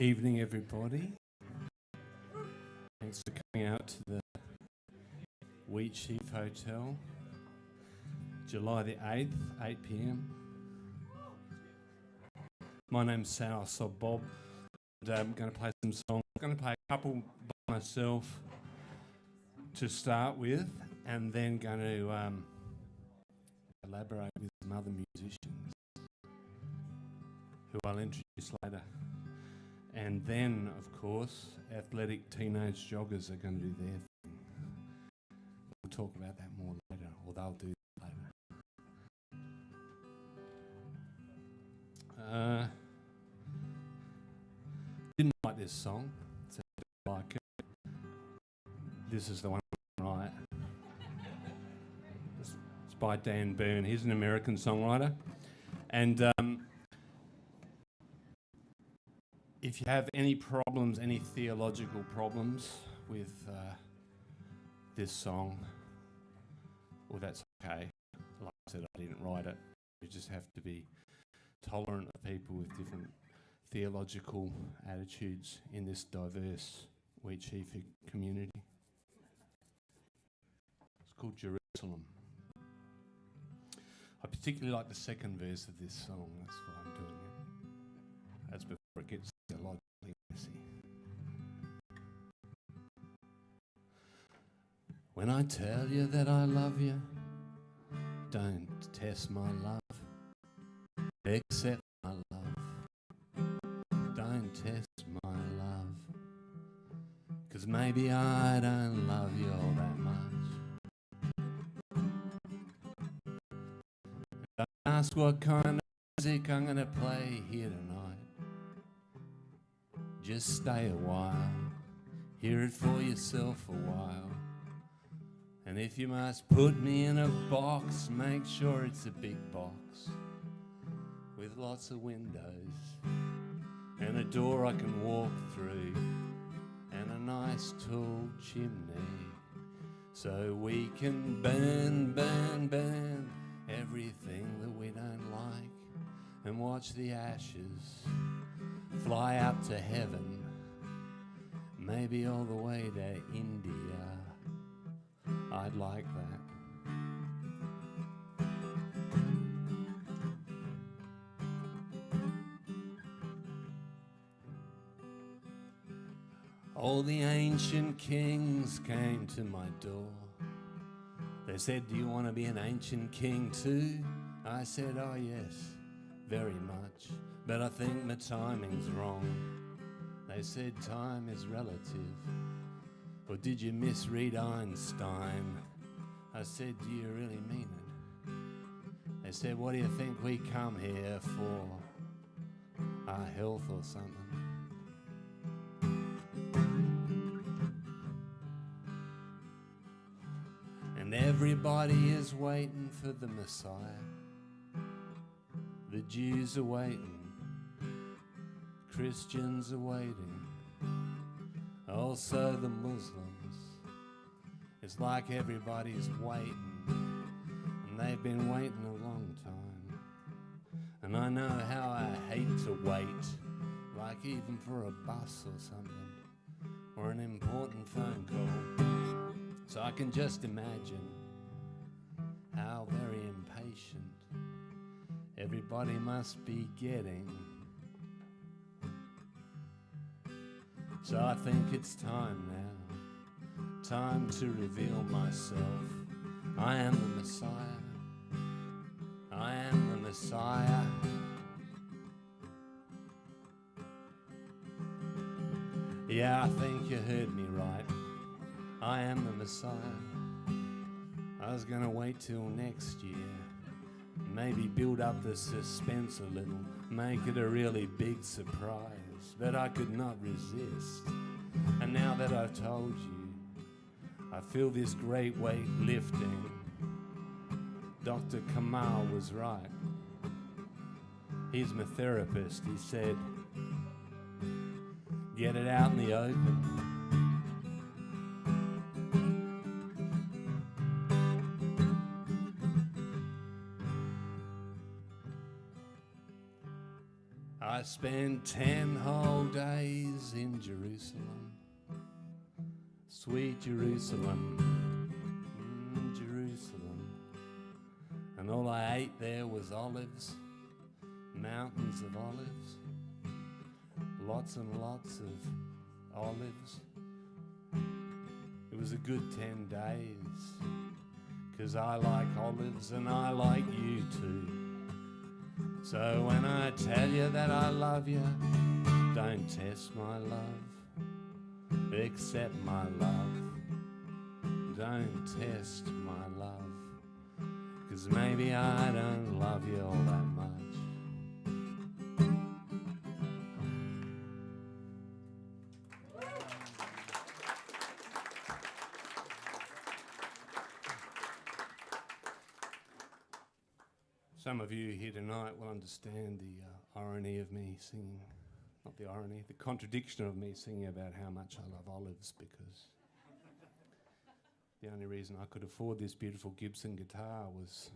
Evening, everybody. Thanks for coming out to the Wheat Sheaf Hotel, July the 8th, 8 p.m. My name's Soursob Bob, and I'm going to play some songs. I'm going to play a couple by myself to start with, and then going to collaborate with some other musicians who I'll introduce later. And then, of course, athletic teenage joggers are going to do their thing. We'll talk about that more later, or they'll do that later. Didn't write this song, so I don't like it. This is the one I write. It's by Dan Byrne. He's an American songwriter. And if you have any problems, any theological problems with this song, well, that's okay. Like I said, I didn't write it. You just have to be tolerant of people with different theological attitudes in this diverse Wheat Sheaf community. It's called Jerusalem. I particularly like the second verse of this song. That's why I'm doing it. That's before it gets theologically messy. When I tell you that I love you, don't test my love. Accept my love. Don't test my love. 'Cause maybe I don't love you all that much. Don't ask what kind of music I'm gonna play here tonight. Just stay a while, hear it for yourself a while, And if you must put me in a box, make sure it's a big box with lots of windows and a door I can walk through and a nice tall chimney, so we can burn, burn, burn everything that we don't like and watch the ashes fly up to heaven, maybe all the way to India. I'd like that. All the ancient kings came to my door. They said, do you want to be an ancient king too? I said, oh yes, very much, but I think my timing's wrong. They said time is relative. Or did you misread Einstein? I said, do you really mean it? They said, what do you think we come here for? Our health or something? And everybody is waiting for the Messiah. The Jews are waiting. Christians are waiting. Also the Muslims. It's like everybody's waiting, and they've been waiting a long time. And I know how I hate to wait, like even for a bus or something, or an important phone call. So I can just imagine how very impatient everybody must be getting. So I think it's time now, time to reveal myself. I am the Messiah. I am the Messiah. Yeah, I think you heard me right. I am the Messiah. I was gonna wait till next year, maybe build up the suspense a little, make it a really big surprise. But I could not resist. And now that I've told you, I feel this great weight lifting. Dr. Kamal was right. He's my therapist. He said, get it out in the open. I spent 10 whole days in Jerusalem, sweet Jerusalem, Jerusalem. And all I ate there was olives, mountains of olives, lots and lots of olives. It was a good 10 days, 'cause I like olives and I like you too. So when I tell you that I love you, don't test my love, accept my love. Don't test my love, 'cause maybe I don't love you all that much. Some of you here tonight will understand the irony of me singing, not the irony, the contradiction of me singing about how much I love olives, because the only reason I could afford this beautiful Gibson guitar was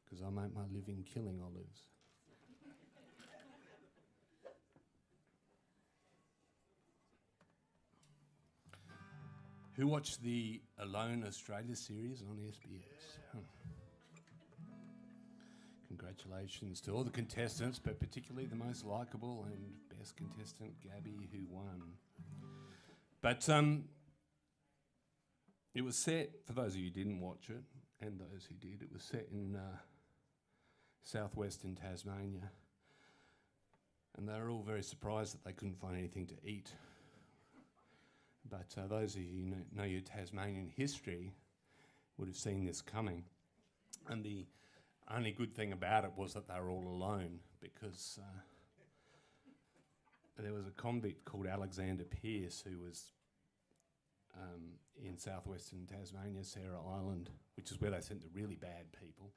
because I make my living killing olives. Who watched the Alone Australia series on SBS? Congratulations to all the contestants, but particularly the most likeable and best contestant, Gabby, who won. But it was set, for those of you who didn't watch it, and those who did, it was set in southwestern Tasmania. And they were all very surprised that they couldn't find anything to eat. But those of you who know your Tasmanian history would have seen this coming. And the only good thing about it was that they were all alone, because there was a convict called Alexander Pearce who was in in southwestern Tasmania, Sarah Island, which is where they sent the really bad people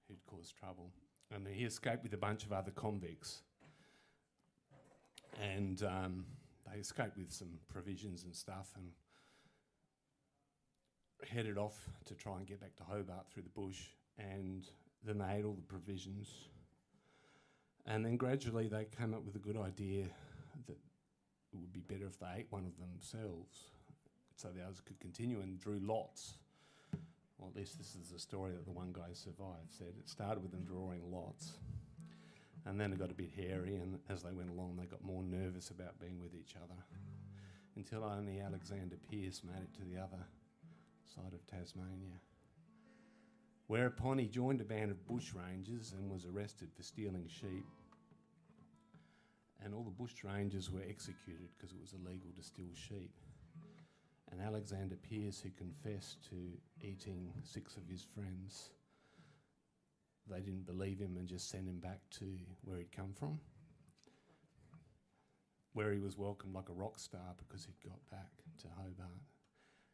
who'd caused trouble. And he escaped with a bunch of other convicts. And they escaped with some provisions and stuff and headed off to try and get back to Hobart through the bush. And then they ate all the provisions. And then gradually they came up with a good idea that it would be better if they ate one of themselves so the others could continue, and drew lots. Well, at least this is the story that the one guy survived, said. It started with them drawing lots. And then it got a bit hairy, and as they went along, they got more nervous about being with each other, until only Alexander Pearce made it to the other side of Tasmania. Whereupon he joined a band of bushrangers and was arrested for stealing sheep. And all the bushrangers were executed because it was illegal to steal sheep. And Alexander Pearce, who confessed to eating 6 of his friends, they didn't believe him and just sent him back to where he'd come from, where he was welcomed like a rock star because he'd got back to Hobart.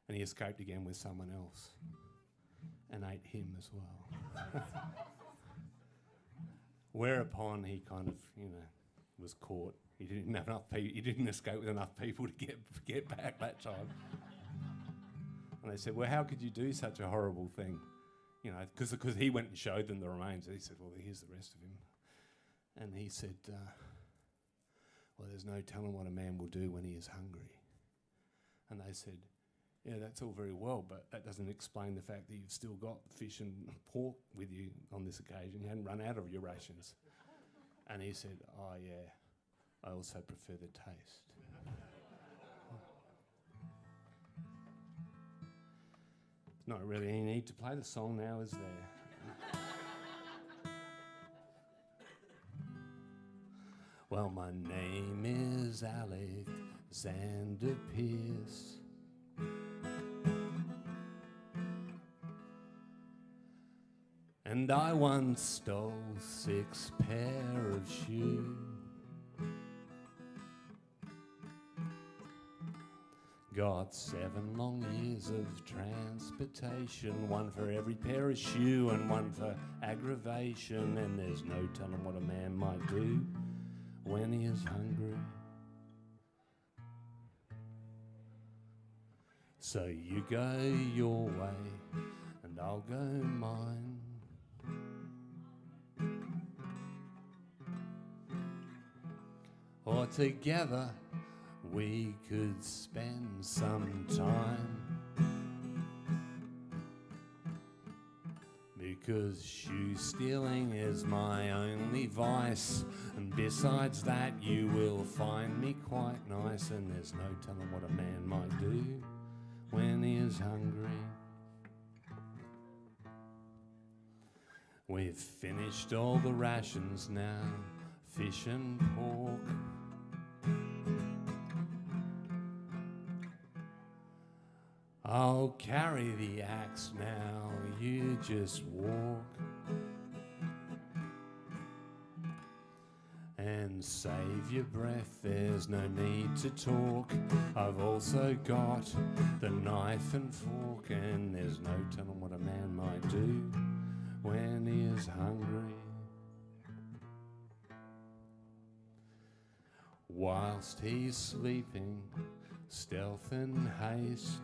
And he escaped again with someone else and ate him as well. Whereupon he kind of, was caught. He didn't have enough people. He didn't escape with enough people to get back that time. And they said, "Well, how could you do such a horrible thing?" Because he went and showed them the remains. And he said, "Well, here's the rest of him." And he said, "Well, there's no telling what a man will do when he is hungry." And they said, "Yeah, that's all very well, but that doesn't explain the fact that you've still got fish and pork with you on this occasion. You hadn't run out of your rations." And he said, "Oh, yeah, I also prefer the taste." Not really any need to play the song now, is there? Well, my name is Alexander Pearce. And I once stole 6 pair of shoes. Got 7 long years of transportation, 1 for every pair of shoe and 1 for aggravation. And there's no telling what a man might do when he is hungry. So you go your way and I'll go mine. Or together we could spend some time, because shoe stealing is my only vice, and besides that you will find me quite nice, and there's no telling what a man might do when he is hungry. We've finished all the rations now, fish and pork. I'll carry the axe now, you just walk. And save your breath, there's no need to talk. I've also got the knife and fork, and there's no telling what a man might do when he is hungry. Whilst he's sleeping, stealth and haste,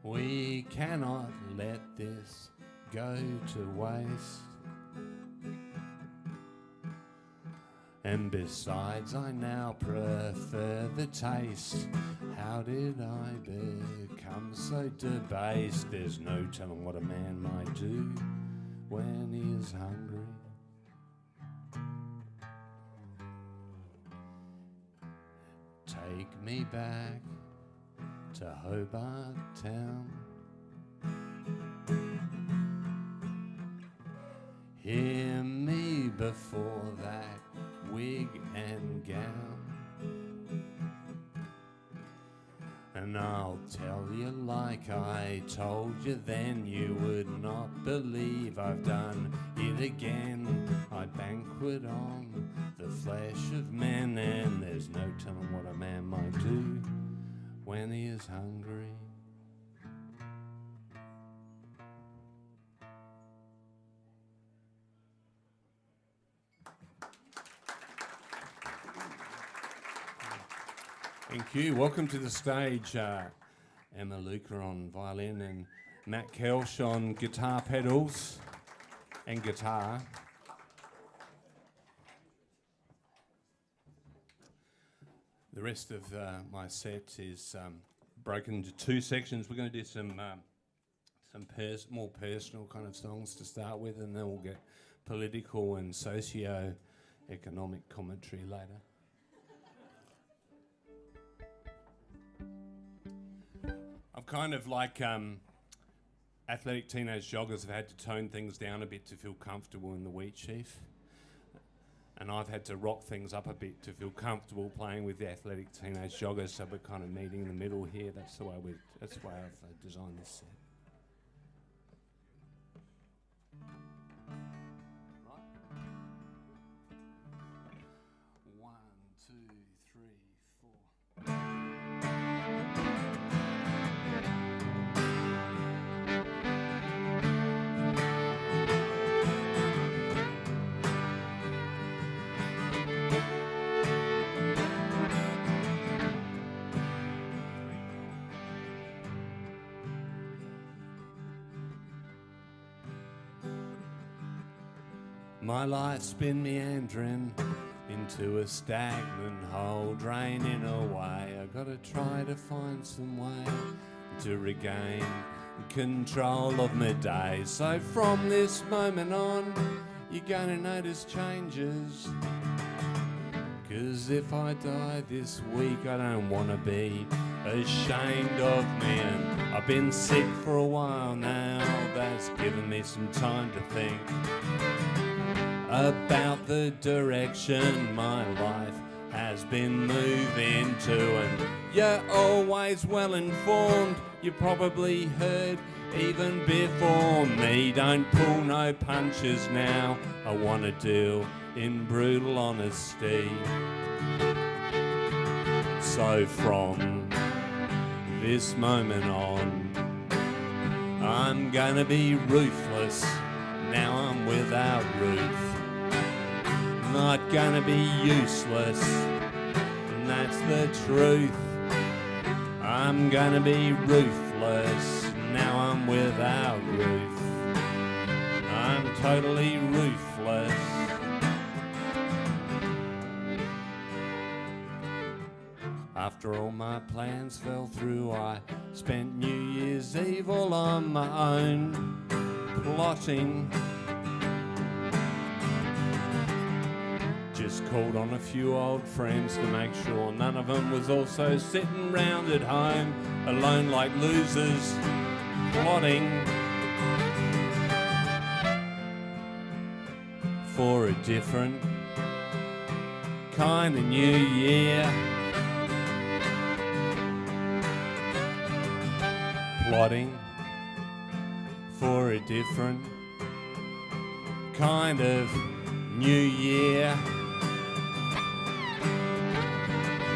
we cannot let this go to waste. And besides, I now prefer the taste. How did I become so debased? There's no telling what a man might do when he is hungry. Take me back to Hobart Town. Hear me before that wig and gown, and I'll tell you like I told you then. You would not believe I've done it again. I banquet on the flesh of men, and there's no telling what a man might do when he is hungry. Thank you. Welcome to the stage, Emma Luca on violin and Matt Kelsch on guitar pedals and guitar. The rest of my set is broken into two sections. We're going to do some more personal kind of songs to start with, and then we'll get political and socio-economic commentary later. I'm kind of like athletic teenage joggers have had to tone things down a bit to feel comfortable in the wheat sheaf. And I've had to rock things up a bit to feel comfortable playing with the athletic teenage joggers, so we're kind of meeting in the middle here. That's the way I've designed this set. Right. 1, 2, 3, 4. My life's been meandering into a stagnant hole, draining away. I gotta try to find some way to regain control of my day. So from this moment on, you're gonna notice changes. 'Cause if I die this week, I don't wanna be ashamed of me. And I've been sick for a while now, that's given me some time to think about the direction my life has been moving to. And you're always well informed, you probably heard even before me. Don't pull no punches now, I want to deal in brutal honesty. So from this moment on, I'm gonna be ruthless, now I'm without roof. Not gonna be useless, and that's the truth. I'm gonna be ruthless, now I'm without roof. I'm totally ruthless. After all my plans fell through, I spent New Year's Eve all on my own, plotting. Just called on a few old friends to make sure none of them was also sitting round at home, alone like losers, plotting for a different kind of new year. Plotting for a different kind of new year.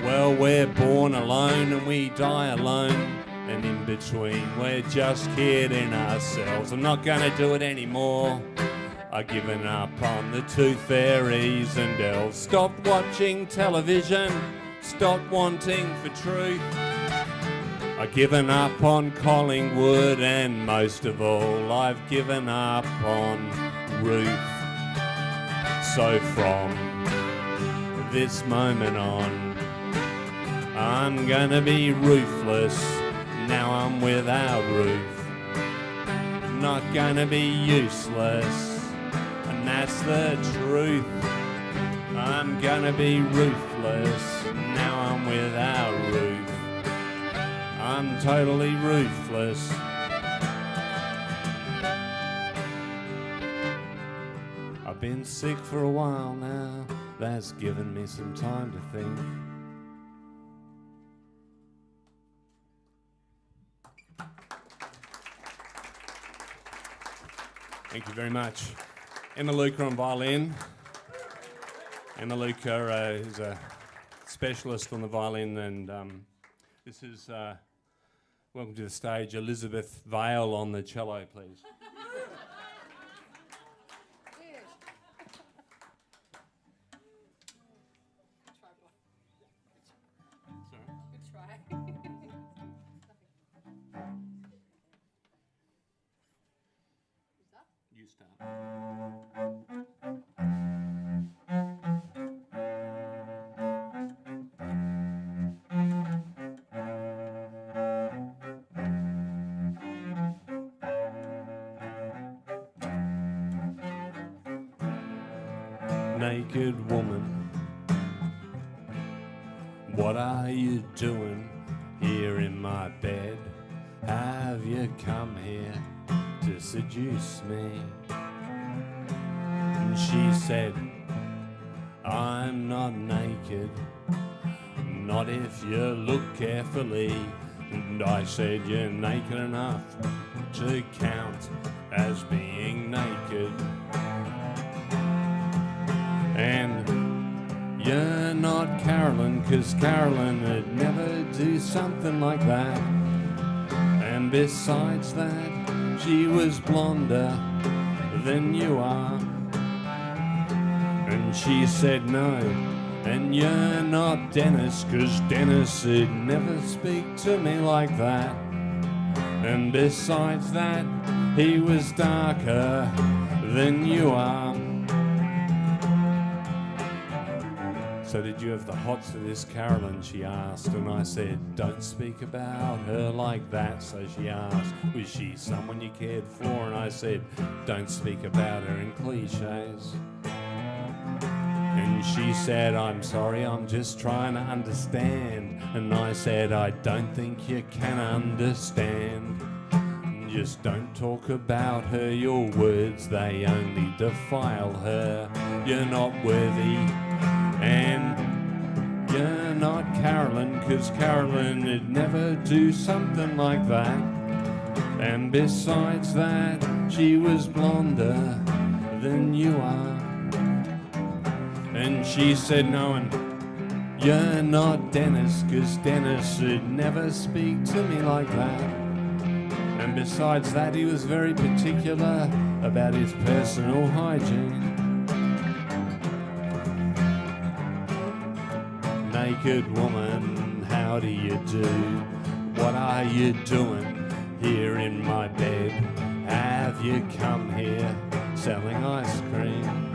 Well, we're born alone and we die alone, and in between we're just kidding ourselves. I'm not gonna do it anymore. I've given up on the tooth fairies and elves. Stopped watching television, stopped wanting for truth. I've given up on Collingwood, and most of all, I've given up on Ruth. So from this moment on, I'm gonna be ruthless, now I'm without roof. Not gonna be useless, and that's the truth. I'm gonna be ruthless, now I'm without roof. I'm totally ruthless. I've been sick for a while now, that's given me some time to think. Thank you very much. Emma Luca on violin. Emma Luca is a specialist on the violin, and this is, welcome to the stage, Elizabeth Vale on the cello, please. You start. Naked woman, what are you doing here in my bed? Have you come here to seduce me? And she said, I'm not naked, not if you look carefully. And I said, you're naked enough to count as being naked. And you're not Carolyn, 'cause Carolyn would never do something like that. And besides that, she was blonder than you are. And she said no, and you're not Dennis, 'cause Dennis would never speak to me like that. And besides that, he was darker than you are. So did you have the hots for this, Carolyn, she asked. And I said, don't speak about her like that. So she asked, was she someone you cared for? And I said, don't speak about her in cliches. And she said, I'm sorry, I'm just trying to understand. And I said, I don't think you can understand. Just don't talk about her, your words, they only defile her. You're not worthy, and you're not Carolyn, 'cause Carolyn would never do something like that. And besides that, she was blonder than you are. And she said, no, and you're not Dennis, 'cause Dennis would never speak to me like that. And besides that, he was very particular about his personal hygiene. Naked woman, how do you do? What are you doing here in my bed? Have you come here selling ice cream?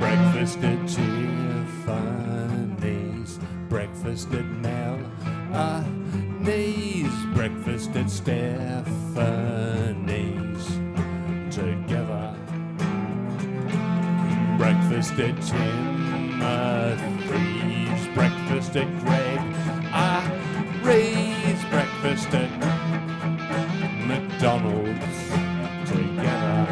Breakfast at Tiffany's, breakfast at Melanie, breakfast at Stephanie's, together. Breakfast at Timothy's, breakfast at Greg Reed's, breakfast at McDonald's, together.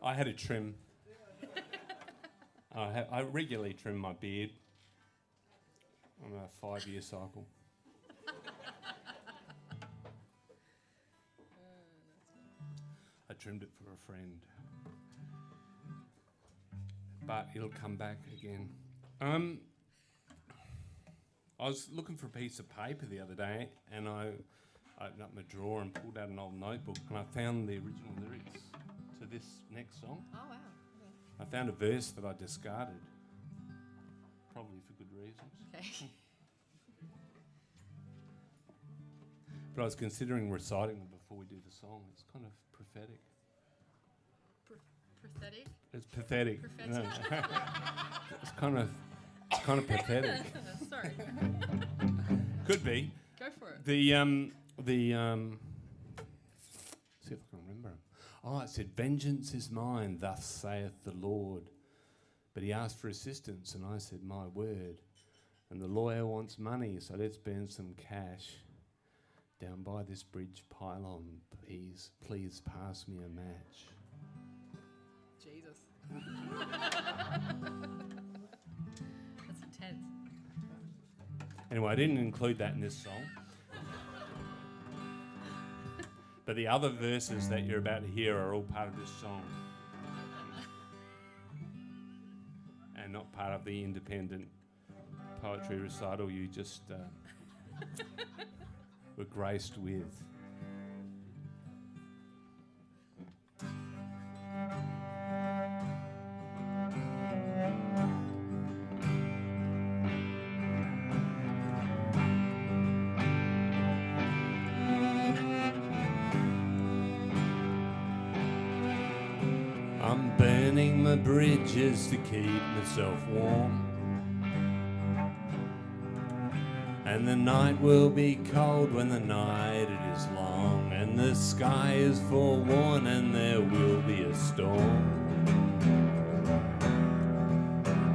I had a trim. I regularly trim my beard on a 5-year cycle. I trimmed it for a friend, but it'll come back again. I was looking for a piece of paper the other day, and I I opened up my drawer and pulled out an old notebook, and I found the original lyrics to this next song. Oh, wow. Okay. I found a verse that I discarded, probably for good reasons. Okay. But I was considering reciting them before we do the song. It's kind of prophetic. Pathetic? It's pathetic. Prophetic? No. It's kind of pathetic. Sorry. Could be. Go for it. See if I can remember. Oh, it said, "Vengeance is mine, thus saith the Lord." But he asked for assistance, and I said, "My word." And the lawyer wants money, so let's burn some cash down by this bridge pylon. Please pass me a match. Jesus. That's intense. Anyway, I didn't include that in this song. But the other verses that you're about to hear are all part of this song. And not part of the independent poetry recital you just were graced with. I'm burning my bridges to keep myself warm. And the night will be cold when the night it is long, and the sky is forewarned and there will be a storm.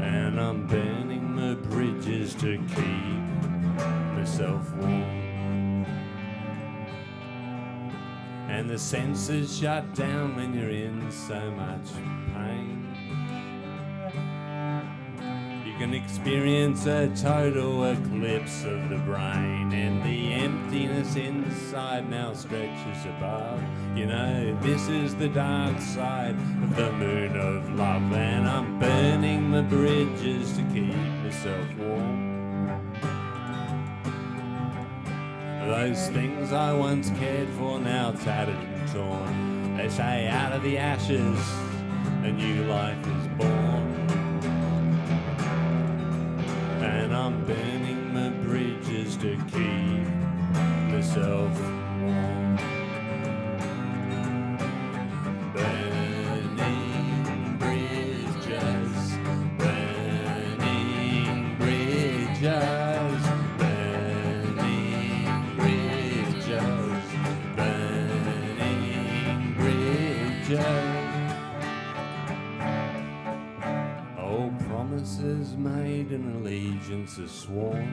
And I'm burning my bridges to keep myself warm. And the senses shut down when you're in so much pain. You can experience a total eclipse of the brain, and the emptiness inside now stretches above. You know, this is the dark side of the moon of love, and I'm burning my bridges to keep myself warm. Those things I once cared for now tattered and torn. They say out of the ashes a new life is born. And I'm burning my bridges to keep myself warm. Burning bridges, burning bridges. Oh, promises made and allegiances sworn,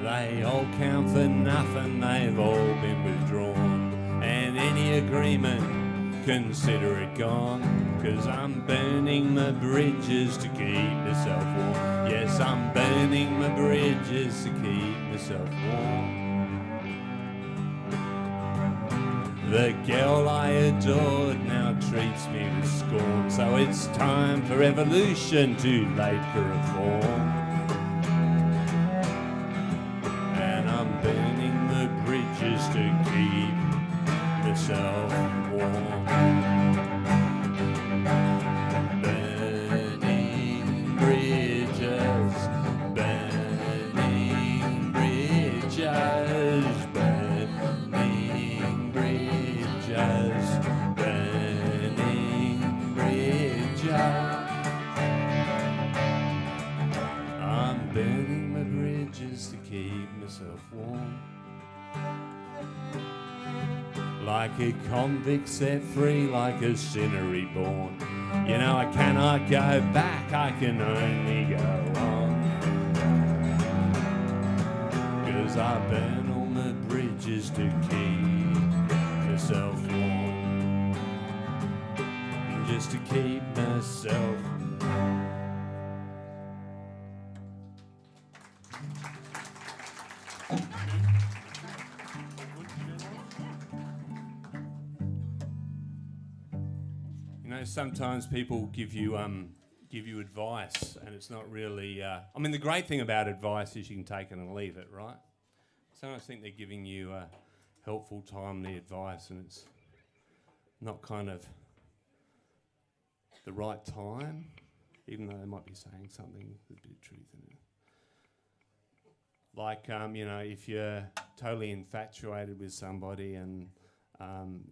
they all count for nothing, they've all been withdrawn. And any agreement, consider it gone. 'Cause I'm burning my bridges to keep myself warm. Yes, I'm burning my bridges to keep myself warm. The girl I adored now treats me with scorn, so it's time for evolution, too late for reform. And I'm burning the bridges to keep myself warm. Burning bridges, burning bridges, burning bridges, burning bridges. I'm burning my bridges to keep myself warm. Like a convict set free, like a sinner reborn. You know, I cannot go back, I can only go on. 'Cause I burn all my bridges to keep myself warm. Just to keep myself. You know, sometimes people give you give you advice, and it's not really. I mean, the great thing about advice is you can take it and leave it, right? Sometimes I think they're giving you helpful, timely advice, and it's not kind of the right time, even though they might be saying something with a bit of truth in it. Like, you know, if you're totally infatuated with somebody and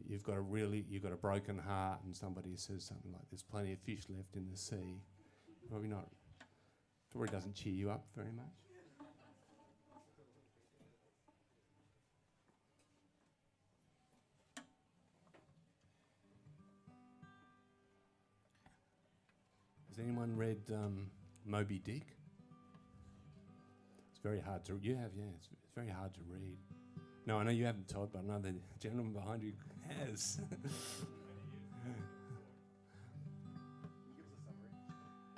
you've got a broken heart, and somebody says something like, "There's plenty of fish left in the sea," probably doesn't cheer you up very much. Has anyone read Moby Dick? It's very hard to. You have, yeah. It's very hard to read. No, I know you haven't, Todd, but I know the gentleman behind you has.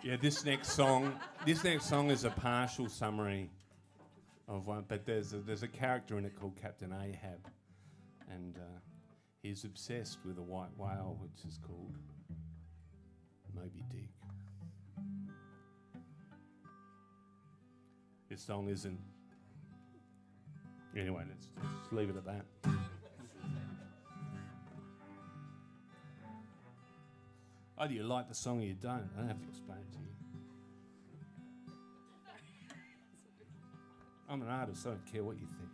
Yeah, this next song is a partial summary of one, but there's a character in it called Captain Ahab, and he's obsessed with a white whale, which is called Moby Dick. This song isn't. Anyway, let's just leave it at that. Either you like the song or you don't. I don't have to explain it to you. I'm an artist, I don't care what you think.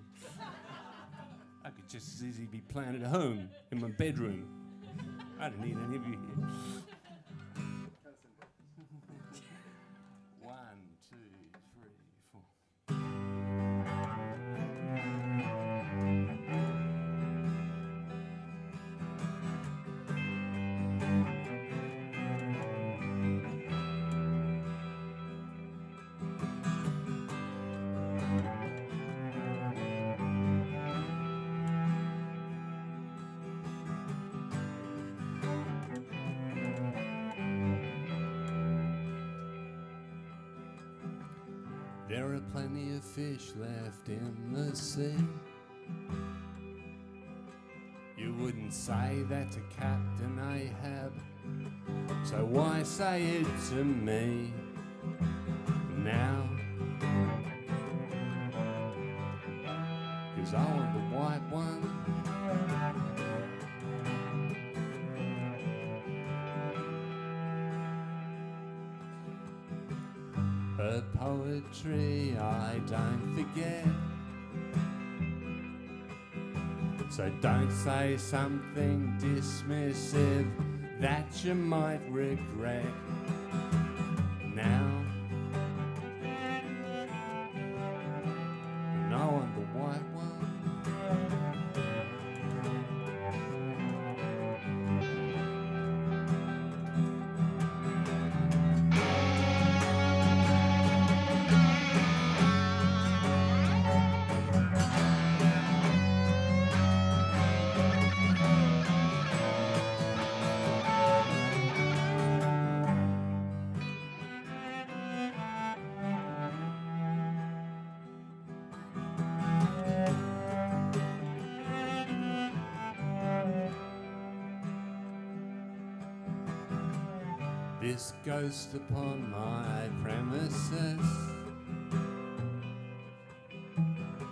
I could just as easily be playing at home in my bedroom. I don't need any of you here. 1, 2, 3, 4. There are plenty of fish left in the sea. You wouldn't say that to Captain Ahab, so why say it to me now? 'Cause I want the white one. Her poetry I don't forget, so don't say something dismissive that you might regret now. And I want the white one. This ghost upon my premises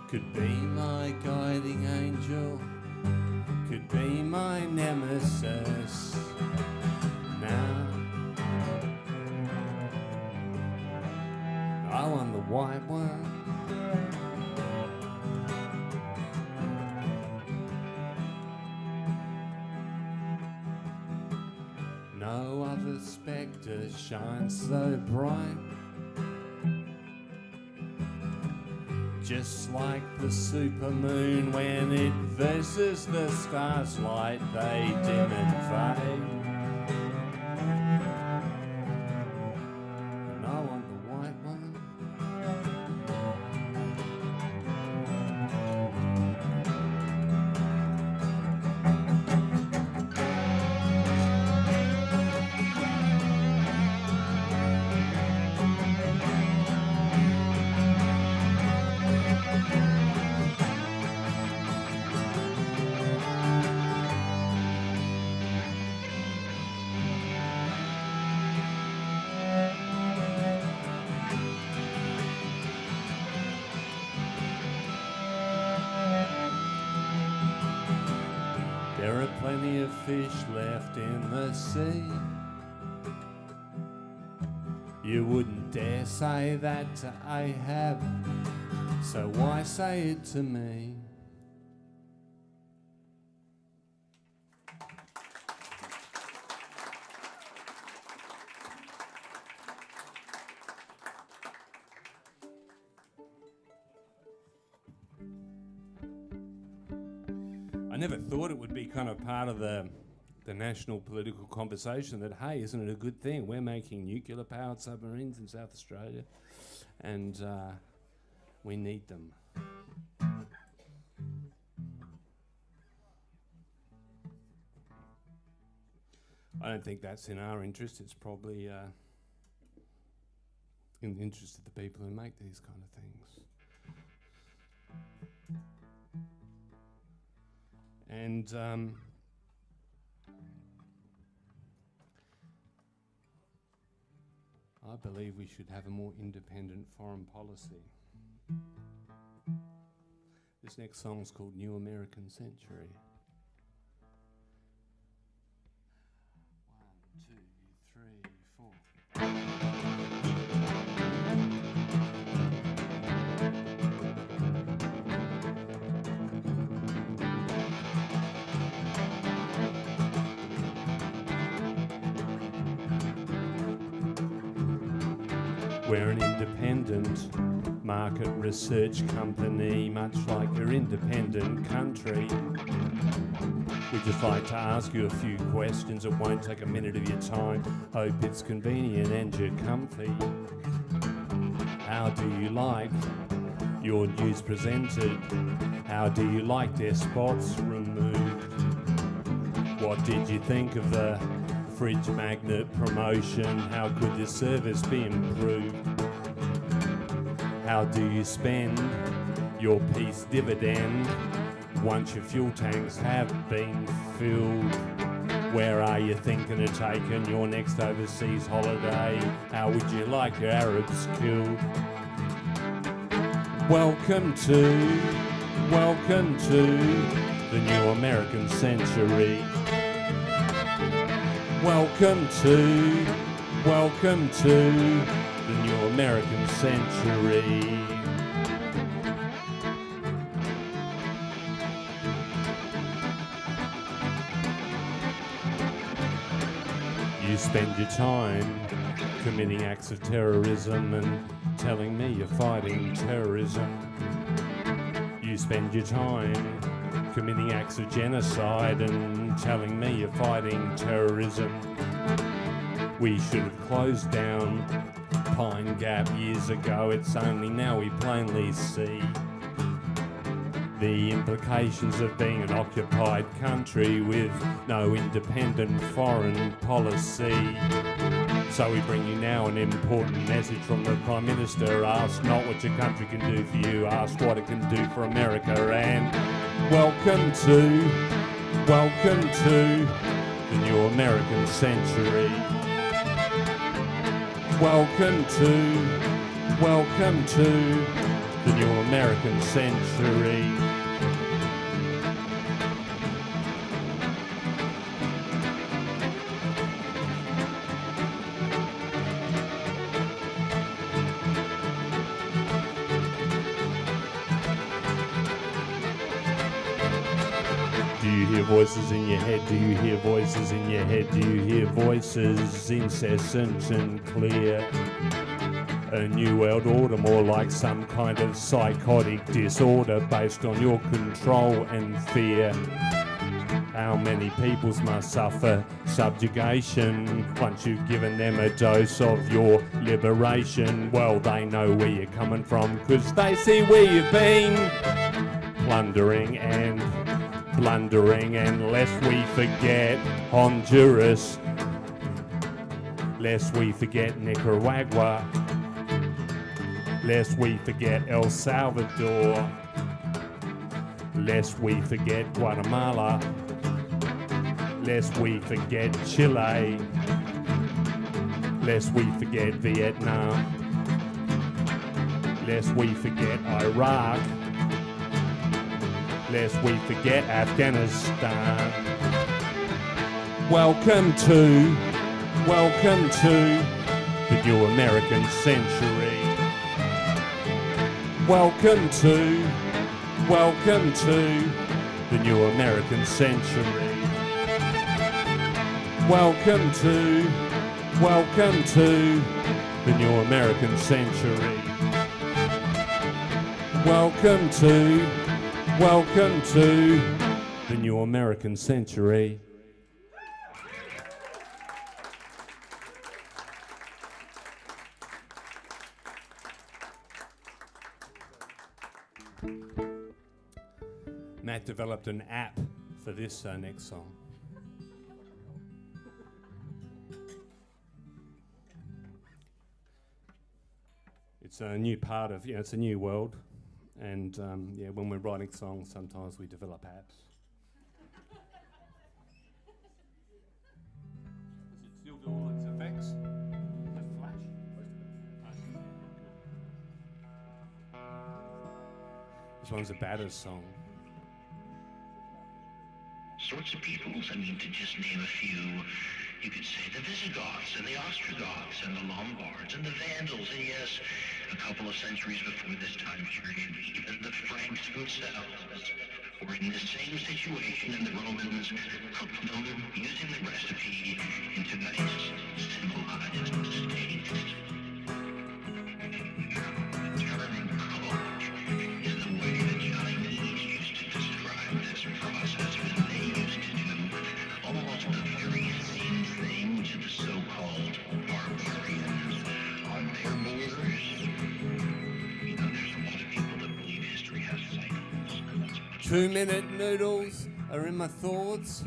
could be my guiding angel, could be my nemesis. Now I want the white one. No other spectre shines so bright, just like the supermoon when it versus the star's light, they dim and fade. And I want the white one. plenty of fish left in the sea. You wouldn't dare say that to Ahab, so why say it to me? I never thought it would be kind of part of the national political conversation that, hey, isn't it a good thing? We're making nuclear-powered submarines in South Australia, and we need them. I don't think that's in our interest. It's probably in the interest of the people who make these kind of things. And I believe we should have a more independent foreign policy. This next song is called New American Century. 1, 2, 3, 4. We're an independent market research company, much like your independent country. We'd just like to ask you a few questions. It won't take a minute of your time. Hope it's convenient and you're comfy. How do you like your news presented? How do you like their spots removed? What did you think of the fridge magnet promotion? How could this service be improved? How do you spend your peace dividend once your fuel tanks have been filled? Where are you thinking of taking your next overseas holiday? How would you like your Arabs killed? Welcome to the new American century. Welcome to the new American century. You spend your time committing acts of terrorism and telling me you're fighting terrorism. You spend your time committing acts of genocide and telling me you're fighting terrorism. We should have closed down Pine Gap years ago. It's only now we plainly see the implications of being an occupied country with no independent foreign policy. So we bring you now an important message from the Prime Minister. Ask not what your country can do for you, ask what it can do for America. And welcome to the new American century. Welcome to the new American century. Do you hear voices in your head? Do you hear voices in your head? Do you hear voices incessant and clear? A new world order, more like some kind of psychotic disorder based on your control and fear. How many peoples must suffer subjugation once you've given them a dose of your liberation? Well, they know where you're coming from, 'cause they see where you've been. Plundering and blundering, and lest we forget Honduras, lest we forget Nicaragua, lest we forget El Salvador, lest we forget Guatemala, lest we forget Chile, lest we forget Vietnam, lest we forget Iraq, lest we forget Afghanistan. Welcome to the new American century. Welcome to the new American century. Welcome to the new American century. Welcome to the new American century. Matt developed an app for this next song. It's a new part of, it's a new world. And when we're writing songs, sometimes we develop apps. Does it still do all its effects? Does it flash? This one's a Batters song. Sorts of peoples, I mean, to just name a few, you could say the Visigoths and the Ostrogoths and the Lombards and the Vandals, and yes, a couple of centuries before this time period, even the Franks themselves were in the same situation, and the Romans cooked them using the recipe into nice, civilized states. The term cook is the way the Chinese used to describe this process when they used to do almost the very same thing to the so-called barbarians on their borders. You know, there's a lot of people that believe history has cycles. 2-minute noodles are in my thoughts.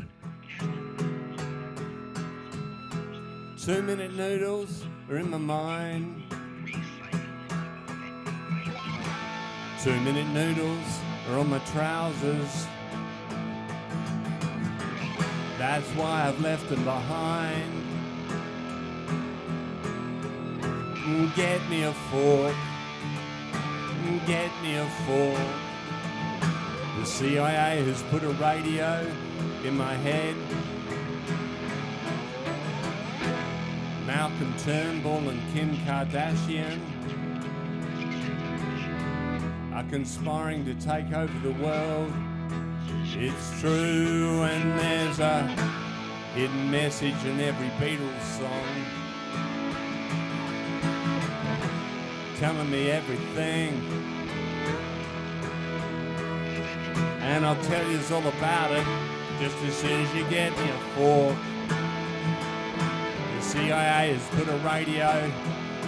2-minute noodles are in my mind. 2-minute noodles are on my trousers. That's why I've left them behind. Get me a fork. Get me a fork. The CIA has put a radio in my head. Malcolm Turnbull and Kim Kardashian are conspiring to take over the world. It's true, and there's a hidden message in every Beatles song, telling me everything. And I'll tell you all about it just as soon as you get me a fork. The CIA has put a radio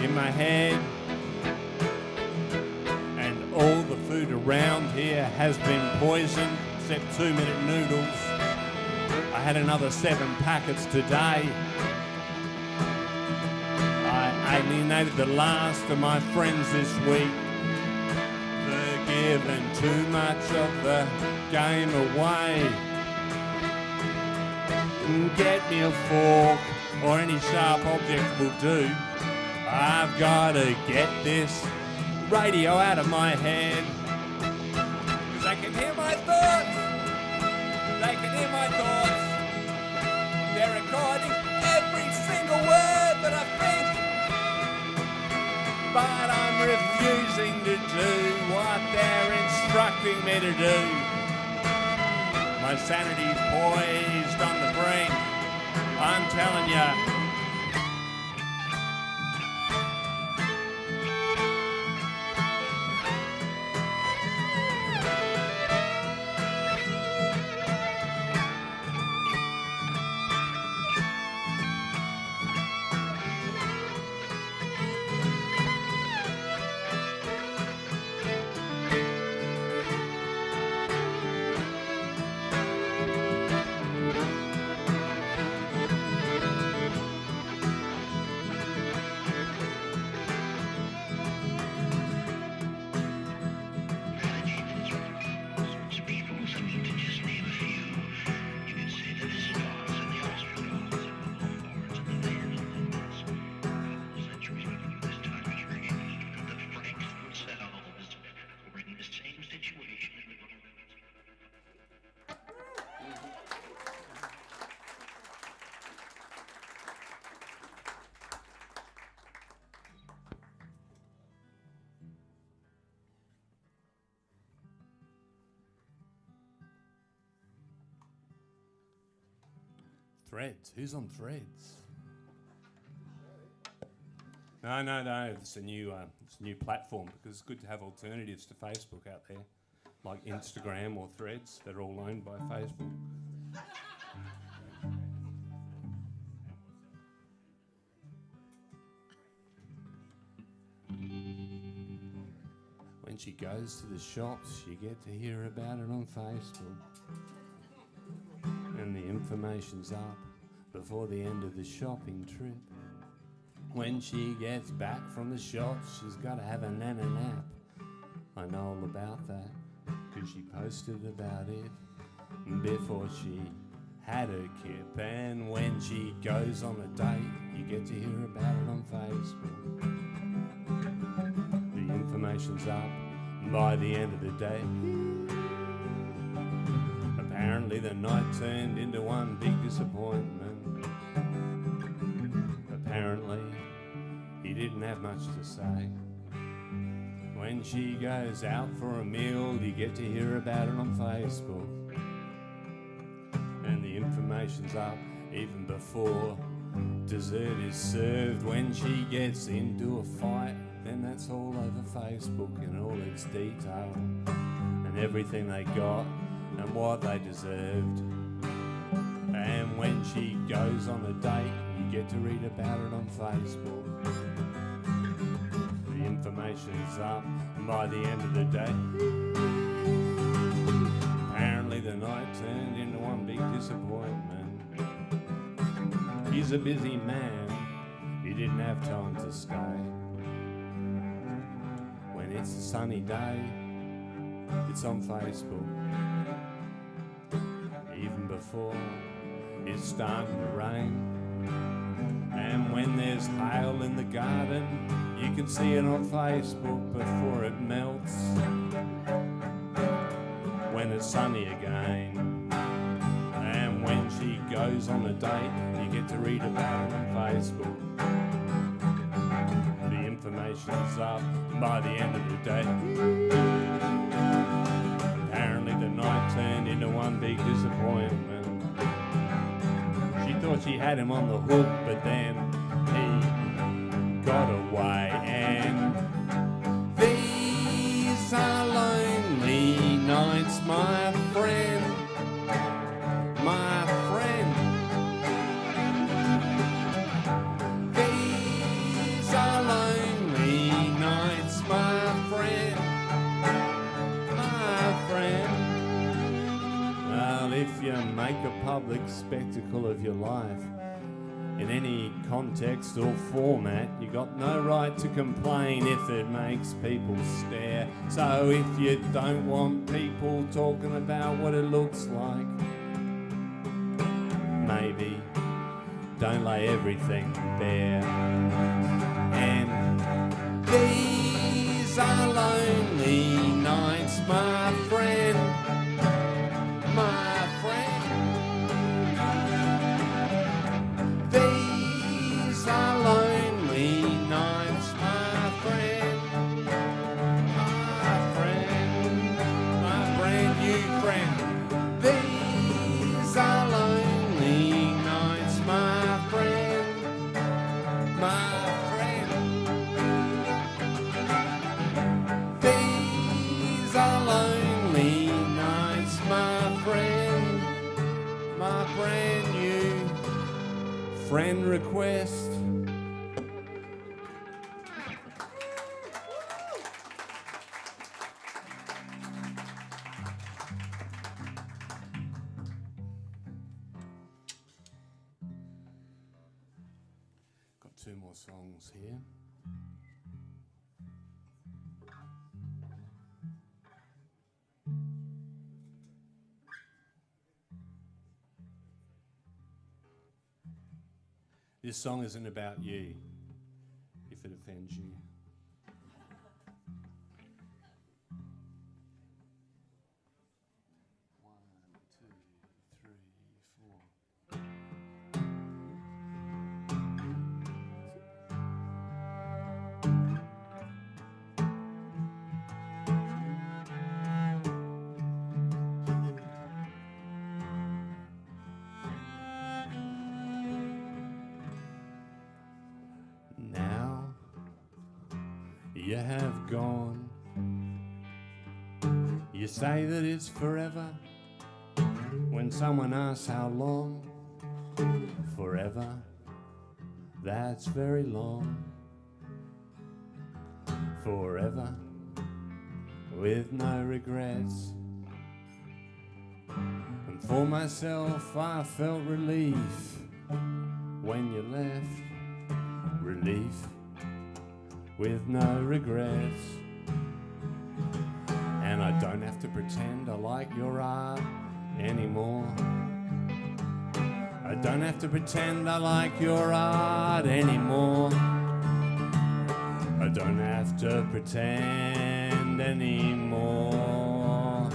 in my head, and all the food around here has been poisoned except 2-minute noodles. I had another 7 packets today. I alienated the last of my friends this week. Giving too much of the game away. Get me a fork or any sharp object will do. I've got to get this radio out of my head, 'cause I can hear my thoughts. They can hear my thoughts. They're recording every single word that I think. But I'm refusing to do what they're instructing me to do. My sanity's poised on the brink. I'm telling ya. Threads. Who's on Threads? No. It's a new platform because it's good to have alternatives to Facebook out there, like Instagram or Threads. They're all owned by Facebook. When she goes to the shops, you get to hear about it on Facebook. And the information's up before the end of the shopping trip. When she gets back from the shops, she's got to have a nana nap. I know all about that, because she posted about it before she had her kip. And when she goes on a date, you get to hear about it on Facebook. The information's up by the end of the day. Apparently the night turned into one big disappointment. Apparently he didn't have much to say. When she goes out for a meal, you get to hear about it on Facebook. And the information's up even before dessert is served. When she gets into a fight, then that's all over Facebook in all its detail, and everything they got and what they deserved. And when she goes on a date, you get to read about it on Facebook. The information's up by the end of the day. Apparently the night turned into one big disappointment. He's a busy man, he didn't have time to stay. When it's a sunny day, it's on Facebook. Even before it's starting to rain. And when there's hail in the garden, you can see it on Facebook before it melts. When it's sunny again. And when she goes on a date, you get to read about it on Facebook. The information's up by the end of the day. Apparently the night turned into one big disappointment. She thought she had him on the hook, but then he got away. And these are lonely nights, my friend, my friend. These are lonely nights, my friend, my friend. Well, if you make a public spectacle of your life in any context or format, you got no right to complain if it makes people stare. So if you don't want people talking about what it looks like, maybe don't lay everything bare. And these are lonely nights, my friend, my friend. These are lonely nights, my friend, my friend, my brand new friend. These are lonely nights, my friend, my friend. These are lonely nights, my friend, my brand new friend request. Got two more songs here. This song isn't about you, if it offends you. One, two, three, four. you have gone. You say that it's forever. When someone asks how long, forever, that's very long. Forever, with no regrets. And for myself, I felt relief when you left. Relief, with no regrets. And I don't have to pretend I like your art anymore. I don't have to pretend I like your art anymore. I don't have to pretend anymore.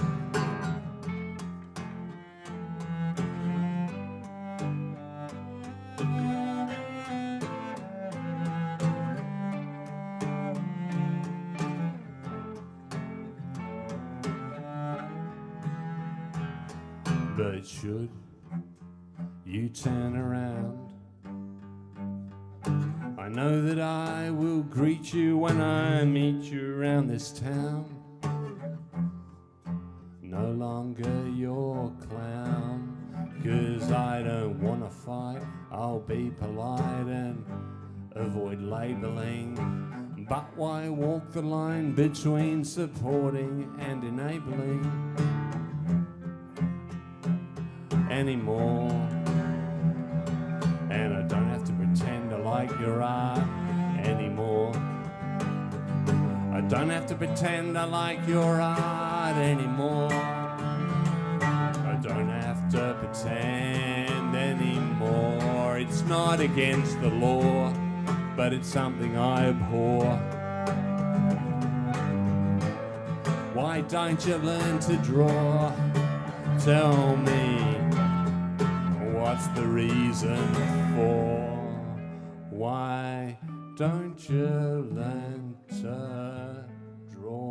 But should you turn around, I know that I will greet you when I meet you around this town. No longer your clown, 'cause I don't wanna fight. I'll be polite and avoid labelling. But why walk the line between supporting and enabling anymore? And I don't have to pretend I like your art anymore. I don't have to pretend I like your art anymore. I don't have to pretend anymore. It's not against the law, but it's something I abhor. Why don't you learn to draw? Tell me, what's the reason for? Why don't you learn to draw?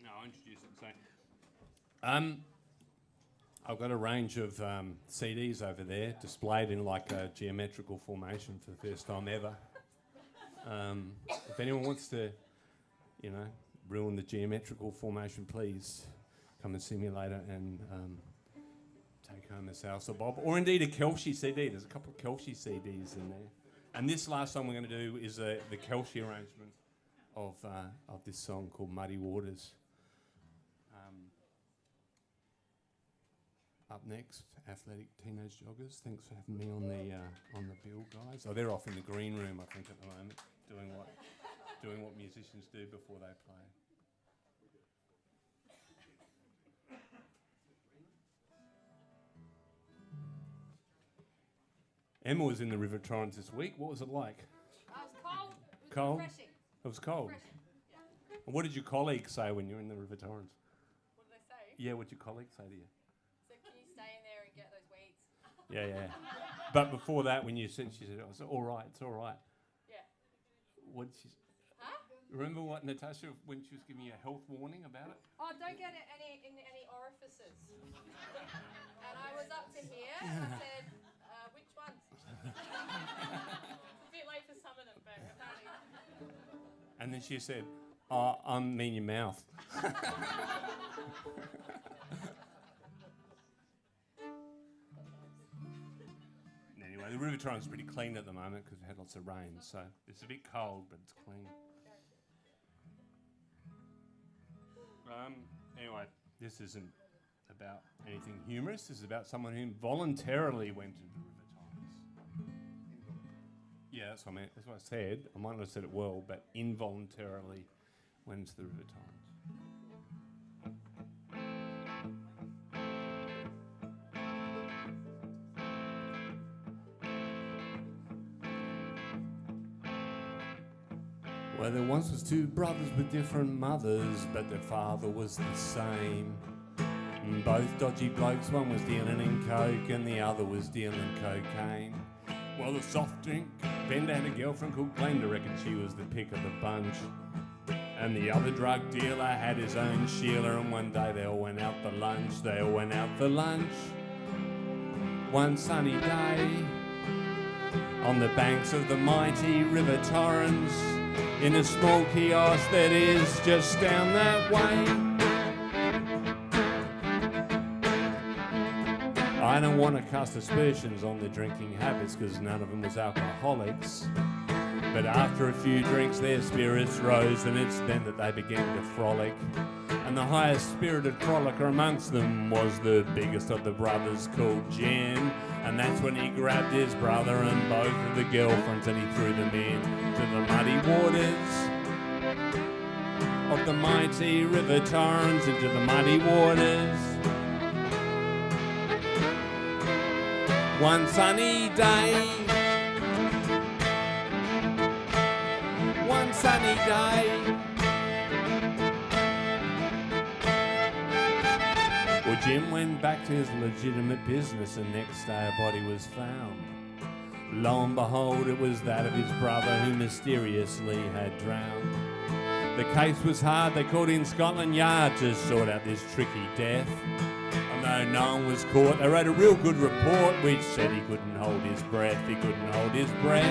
No, I'll introduce it and say, I've got a range of CDs over there displayed in like a geometrical formation for the first time ever. If anyone wants to, you know, ruin the geometrical formation, please come and see me later and take home a Soursob Bob, or indeed a Kelshi CD. There's a couple of Kelshi CDs in there. And this last song we're going to do is the Kelshi arrangement of this song called Muddy Waters. Up next, Athletic Teenage Joggers. Thanks for having me on the bill, guys. Oh, they're off in the green room, I think, at the moment, doing what musicians do before they play. Emma was in the River Torrens this week. What was it like? It was cold. It was Cold? refreshing. It was cold. Refreshing. Yeah. And what did your colleagues say when you were in the River Torrens? What did they say? Yeah, what did your colleagues say to you? So can you stay in there and get those weeds? Yeah. But before that, when you said, she said, "Oh, it's all right, it's all right." Yeah. What did she? Huh? Remember what Natasha, when she was giving you a health warning about it? Oh, don't get it in any orifices. And I was up to here and I said, which ones? It's a bit late for some of them, but apparently. And then she said, "Oh, I mean your mouth." Anyway, the River Torrens is pretty clean at the moment because we had lots of rain, so it's a bit cold, but it's clean. Anyway, this isn't about anything humorous. This is about someone who voluntarily went to the River Torrens. Yeah, that's what I meant. That's what I said. I might not have said it well, but involuntarily went to the River Torrens. Well, there once was two brothers with different mothers, but their father was the same. Both dodgy blokes, one was dealing in coke and the other was dealing cocaine. Well, the soft drink Bender had a girlfriend called Glenda, reckoned she was the pick of the bunch. And the other drug dealer had his own Sheila, and one day they all went out for lunch. They all went out for lunch. One sunny day, on the banks of the mighty River Torrens, in a small kiosk that is just down that way. I don't want to cast aspersions on their drinking habits, because none of them was alcoholics. But after a few drinks, their spirits rose, and it's then that they began to frolic. And the highest spirited frolicker amongst them was the biggest of the brothers, called Jen. And that's when he grabbed his brother and both of the girlfriends, and he threw them into the muddy waters of the mighty River Torrens, into the muddy waters. One sunny day, one sunny day. Well, Jim went back to his legitimate business, and next day a body was found. Lo and behold, it was that of his brother, who mysteriously had drowned. The case was hard. They called in Scotland Yard to sort out this tricky death. And though no one was caught, they wrote a real good report which said he couldn't hold his breath. He couldn't hold his breath.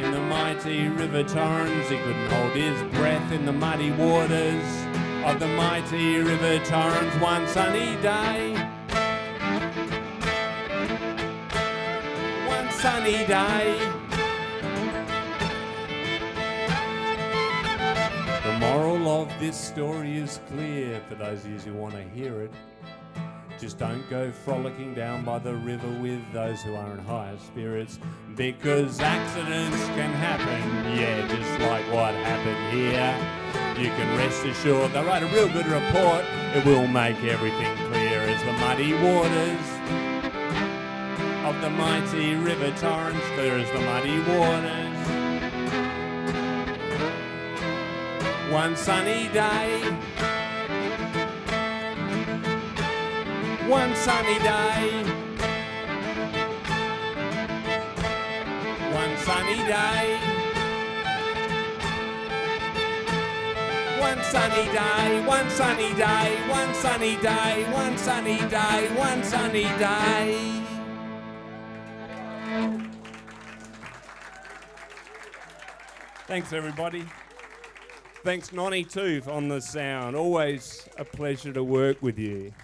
In the mighty River Torrens, he couldn't hold his breath. In the muddy waters of the mighty River Torrens, one sunny day. One sunny day. The moral of this story is clear for those of you who want to hear it. Just don't go frolicking down by the river with those who are in higher spirits, because accidents can happen, yeah, just like what happened here. You can rest assured they wrote a real good report. It will make everything clear as the muddy waters of the mighty River Torrens, clear as the muddy waters. One sunny day, one sunny day, one sunny day, one sunny day, one sunny day, one sunny day, one sunny day, one sunny day. Thanks, everybody. Thanks, Nonnie, too, on the sound. Always a pleasure to work with you.